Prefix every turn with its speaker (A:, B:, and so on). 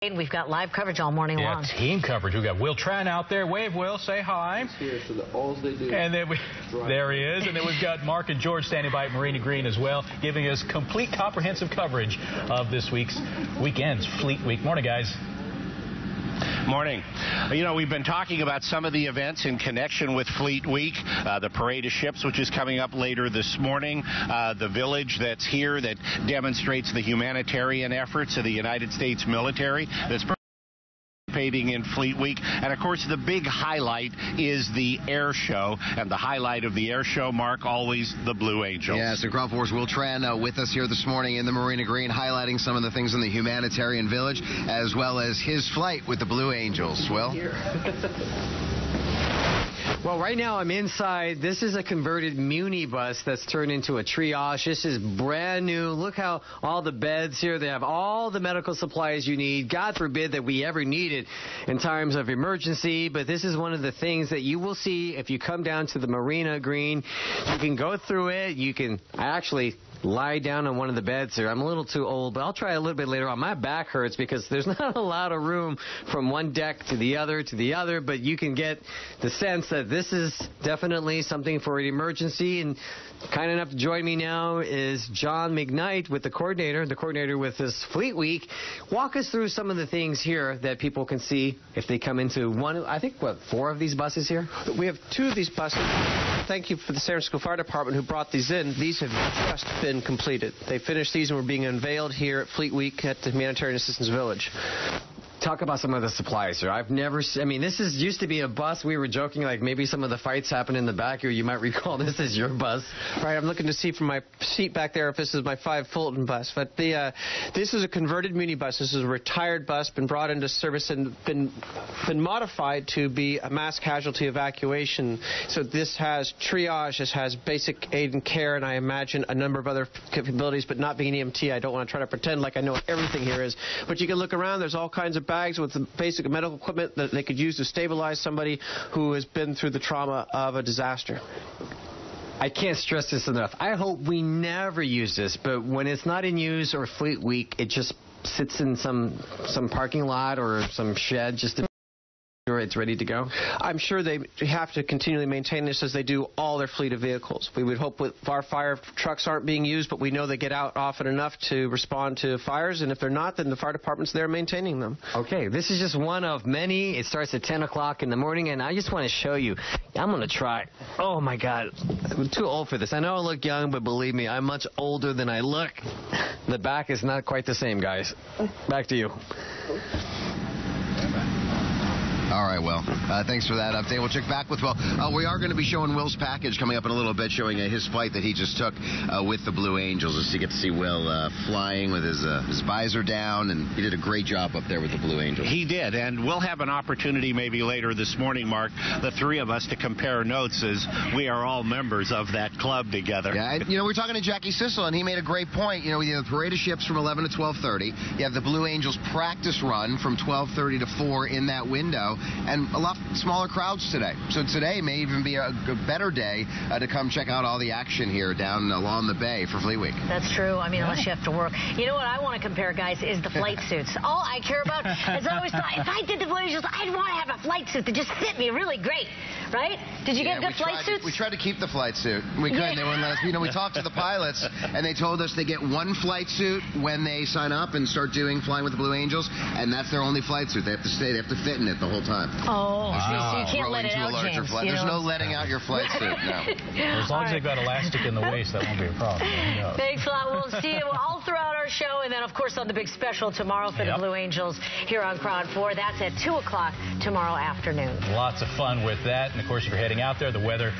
A: We've got live coverage all morning long.
B: Team coverage. We've got Will Tran out there. Wave, Will. Say hi.
C: Here, so that all they do
B: and then there he is. And then we've got Mark and George standing by at Marina Green as well, giving us complete comprehensive coverage of this weekend's Fleet Week. Morning, guys.
D: Morning. You know, we've been talking about some of the events in connection with Fleet Week, the Parade of Ships, which is coming up later this morning, the village that's here that demonstrates the humanitarian efforts of the United States military that's participating in Fleet Week. And, of course, the big highlight is the air show. And the highlight of the air show, Mark, always the Blue Angels.
E: Yeah, so Kron Will Tran with us here this morning in the Marina Green, highlighting some of the things in the humanitarian village, as well as his flight with the Blue Angels. Will?
F: Well, right now I'm inside. This is a converted Muni bus that's turned into a triage. This is brand new. Look how all the beds here, they have all the medical supplies you need. God forbid that we ever need it in times of emergency, but this is one of the things that you will see if you come down to the Marina Green. You can go through it. You can actually lie down on one of the beds here. I'm a little too old, but I'll try a little bit later on. My back hurts because there's not a lot of room from one deck to the other, but you can get the sense that this is definitely something for an emergency. And kind enough to join me now is John McKnight with the coordinator with this Fleet Week. Walk us through some of the things here that people can see if they come into one, I think, four of these buses here?
G: We have two of these buses. Thank you for the San Francisco Fire Department who brought these in. These have just been completed. They finished these and were being unveiled here at Fleet Week at the Humanitarian Assistance Village.
F: Talk about some of the supplies here. I've never seen, this used to be a bus. We were joking, like maybe some of the fights happen in the back here. You might recall this is your bus.
G: Right, I'm looking to see from my seat back there if this is my 5 Fulton bus. But this is a converted Muni bus. This is a retired bus, been brought into service and been modified to be a mass casualty evacuation. So this has triage, this has basic aid and care, and I imagine a number of other capabilities, but not being an EMT, I don't want to try to pretend like I know what everything here is. But you can look around, there's all kinds of bags with the basic medical equipment that they could use to stabilize somebody who has been through the trauma of a disaster.
F: I can't stress this enough. I hope we never use this, but when it's not in use or Fleet Week, it just sits in some parking lot or some shed just to it's ready to go.
G: I'm sure they have to continually maintain this as they do all their fleet of vehicles. We would hope that our fire trucks aren't being used, but we know they get out often enough to respond to fires, and if they're not, then the fire department's there maintaining them.
F: Okay, this is just one of many. It starts at 10 o'clock in the morning, and I just want to show you. I'm going to try. Oh, my God. I'm too old for this. I know I look young, but believe me, I'm much older than I look. The back is not quite the same, guys. Back to you.
E: All right, Will. Thanks for that update. We'll check back with Will. We are going to be showing Will's package coming up in a little bit, showing his flight that he just took with the Blue Angels. Just to get to see Will flying with his visor down, and he did a great job up there with the Blue Angels.
D: He did, and we'll have an opportunity maybe later this morning, Mark, the three of us to compare notes as we are all members of that club together.
E: Yeah, we're talking to Jackie Sissel, and he made a great point. You have the Parade of Ships from 11 to 12:30. You have the Blue Angels practice run from 12:30 to 4 in that window. And a lot smaller crowds today. So today may even be a better day to come check out all the action here down along the bay for Fleet Week.
A: That's true. Unless you have to work. You know what I want to compare, guys, is the flight suits. All I care about is I always thought, if I did the Blue Angels, I'd want to have a flight suit that just fit me really great. Right? Did you get good flight suits?
E: We tried to keep the flight suit. We couldn't. They wouldn't let us. We talked to the pilots, and they told us they get one flight suit when they sign up and start flying with the Blue Angels, and that's their only flight suit. They have to stay. They have to fit in it the whole time.
A: Oh, so you can't let it out, James.
E: There's no letting out your flight suit, no.
B: As long as they've got elastic in the waist, that won't be a problem.
A: Thanks a lot. We'll see you all throughout our show, and then, of course, on the big special tomorrow for the Blue Angels here on Kron 4. That's at 2 o'clock tomorrow afternoon.
B: Lots of fun with that. And, of course, if you're heading out there, the weather